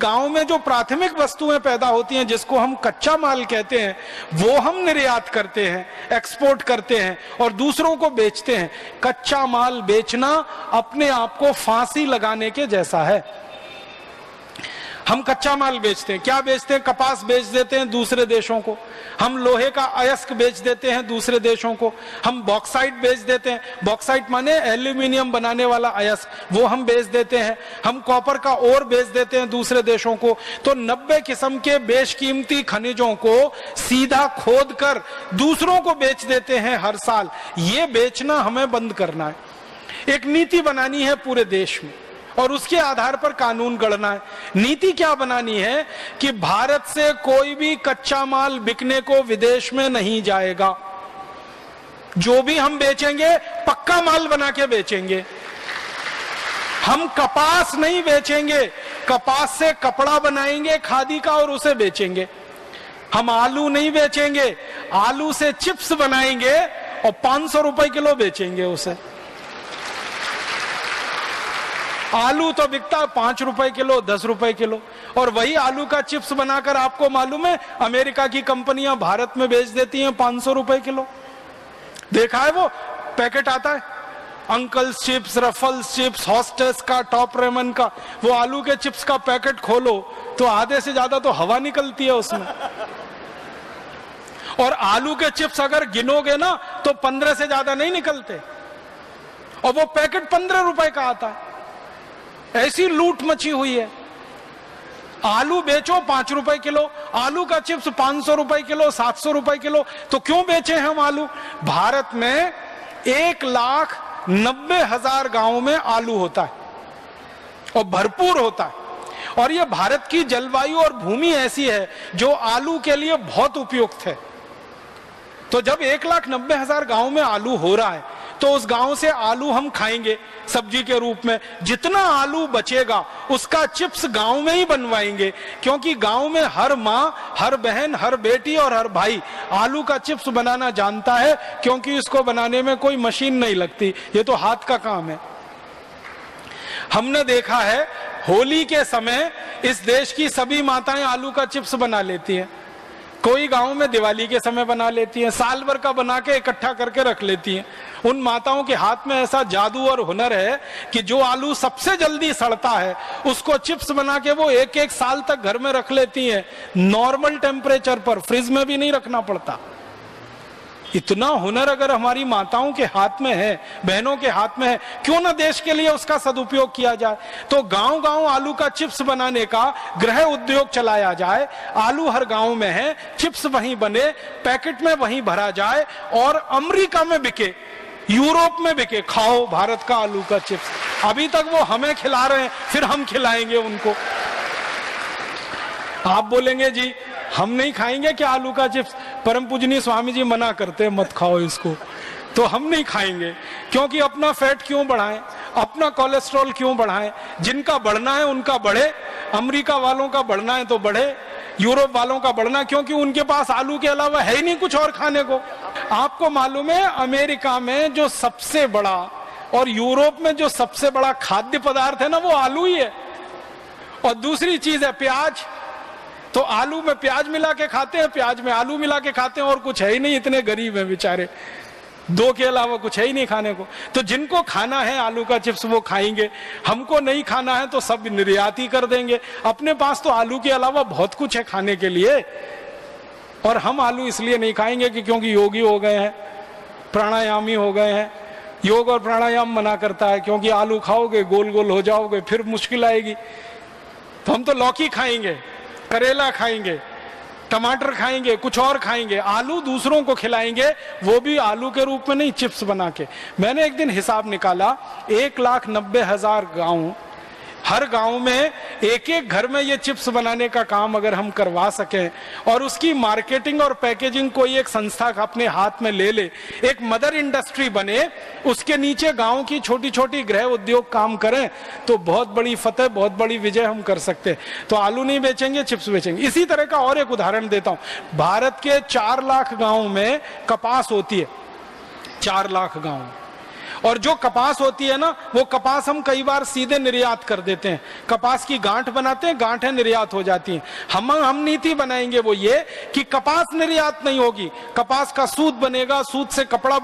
गांव में जो प्राथमिक वस्तुएं पैदा होती हैं, जिसको हम कच्चा माल कहते हैं, वो हम निर्यात करते हैं, एक्सपोर्ट करते हैं और दूसरों को बेचते हैं। कच्चा माल बेचना अपने आप को फांसी लगाने के जैसा है। हम कच्चा माल बेचते हैं, क्या बेचते हैं? कपास बेच देते हैं दूसरे देशों को, हम लोहे का अयस्क बेच देते हैं दूसरे देशों को, हम बॉक्साइट बेच देते हैं, बॉक्साइट माने एल्यूमिनियम बनाने वाला अयस्क, वो हम बेच देते हैं, हम कॉपर का ओर बेच देते हैं दूसरे देशों को। तो 90 किस्म के बेशकीमती खनिजों को सीधा खोद कर दूसरों को बेच देते हैं हर साल। ये बेचना हमें बंद करना है। एक नीति बनानी है पूरे देश में और उसके आधार पर कानून गढ़ना है। नीति क्या बनानी है कि भारत से कोई भी कच्चा माल बिकने को विदेश में नहीं जाएगा। जो भी हम बेचेंगे पक्का माल बना के बेचेंगे। हम कपास नहीं बेचेंगे, कपास से कपड़ा बनाएंगे खादी का और उसे बेचेंगे। हम आलू नहीं बेचेंगे, आलू से चिप्स बनाएंगे और 500 रुपए किलो बेचेंगे उसे। आलू तो बिकता है 5 रुपए किलो, 10 रुपए किलो, और वही आलू का चिप्स बनाकर आपको मालूम है अमेरिका की कंपनियां भारत में बेच देती हैं 500 रुपए किलो। देखा है वो पैकेट आता है, Uncle's chips, Ruffles chips, Hostess का, टॉप रेमन का, वो आलू के चिप्स का पैकेट खोलो तो आधे से ज्यादा तो हवा निकलती है उसमें। और आलू के चिप्स अगर गिनोगे ना तो 15 से ज्यादा नहीं निकलते, और वो पैकेट 15 रुपए का आता है। ऐसी लूट मची हुई है। आलू बेचो 5 रुपए किलो, आलू का चिप्स 500 रुपए किलो, 700 रुपए किलो। तो क्यों बेचे हम आलू? भारत में 1,90,000 गांवों में आलू होता है और भरपूर होता है। और ये भारत की जलवायु और भूमि ऐसी है जो आलू के लिए बहुत उपयुक्त है। तो जब 1,90,000 गांव में आलू हो रहा है तो उस गांव से आलू हम खाएंगे सब्जी के रूप में। जितना आलू बचेगा उसका चिप्स गांव में ही बनवाएंगे, क्योंकि गांव में हर माँ, हर बहन, हर बेटी और हर भाई आलू का चिप्स बनाना जानता है, क्योंकि इसको बनाने में कोई मशीन नहीं लगती, ये तो हाथ का काम है। हमने देखा है होली के समय इस देश की सभी माताएं आलू का चिप्स बना लेती हैं। कोई गांव में दिवाली के समय बना लेती हैं, साल भर का बना के इकट्ठा करके रख लेती हैं। उन माताओं के हाथ में ऐसा जादू और हुनर है कि जो आलू सबसे जल्दी सड़ता है उसको चिप्स बना के वो 1-1 साल तक घर में रख लेती हैं, नॉर्मल टेम्परेचर पर, फ्रिज में भी नहीं रखना पड़ता। इतना हुनर अगर हमारी माताओं के हाथ में है, बहनों के हाथ में है, क्यों ना देश के लिए उसका सदुपयोग किया जाए। तो गांव गांव आलू का चिप्स बनाने का गृह उद्योग चलाया जाए। आलू हर गांव में है, चिप्स वहीं बने, पैकेट में वहीं भरा जाए और अमेरिका में बिके, यूरोप में बिके। खाओ भारत का आलू का चिप्स। अभी तक वो हमें खिला रहे हैं, फिर हम खिलाएंगे उनको। आप बोलेंगे जी हम नहीं खाएंगे क्या आलू का चिप्स? परम पूजनीय स्वामी जी मना करते हैं मत खाओ इसको, तो हम नहीं खाएंगे। क्योंकि अपना फैट क्यों बढ़ाएं, अपना कोलेस्ट्रॉल क्यों बढ़ाएं? जिनका बढ़ना है उनका बढ़े, अमेरिका वालों का बढ़ना है तो बढ़े, यूरोप वालों का बढ़ना, क्योंकि उनके पास आलू के अलावा है ही नहीं कुछ और खाने को। आपको मालूम है अमेरिका में जो सबसे बड़ा और यूरोप में जो सबसे बड़ा खाद्य पदार्थ है ना, वो आलू ही है। और दूसरी चीज है प्याज। तो आलू में प्याज मिला के खाते हैं, प्याज में आलू मिला के खाते हैं, और कुछ है ही नहीं। इतने गरीब हैं बेचारे, दो के अलावा कुछ है ही नहीं खाने को। तो जिनको खाना है आलू का चिप्स वो खाएंगे, हमको नहीं खाना है तो सब निर्यात ही कर देंगे। अपने पास तो आलू के अलावा बहुत कुछ है खाने के लिए, और हम आलू इसलिए नहीं खाएंगे कि क्योंकि योगी हो गए हैं, प्राणायामी हो गए हैं। योग और प्राणायाम मना करता है, क्योंकि आलू खाओगे गोल गोल हो जाओगे, फिर मुश्किल आएगी। तो हम तो लौकी खाएंगे, करेला खाएंगे, टमाटर खाएंगे, कुछ और खाएंगे, आलू दूसरों को खिलाएंगे, वो भी आलू के रूप में नहीं, चिप्स बना के। मैंने एक दिन हिसाब निकाला, 1,90,000 गांव, हर गांव में एक एक घर में ये चिप्स बनाने का काम अगर हम करवा सकें और उसकी मार्केटिंग और पैकेजिंग कोई एक संस्था अपने हाथ में ले ले, एक मदर इंडस्ट्री बने, उसके नीचे गांव की छोटी छोटी गृह उद्योग काम करें, तो बहुत बड़ी फतेह, बहुत बड़ी विजय हम कर सकते हैं। तो आलू नहीं बेचेंगे, चिप्स बेचेंगे। इसी तरह का और एक उदाहरण देता हूं। भारत के 4 लाख गांव में कपास होती है, 4 लाख गांव। और जो कपास होती है ना, वो कपास हम कई बार सीधे निर्यात कर देते हैं, कपास की गांठ बनाते हैं, गांठें निर्यात हो जाती हैं। हम नीति बनाएंगे वो ये कि कपास निर्यात नहीं होगी, कपास का सूत बनेगा, सूत से कपड़ा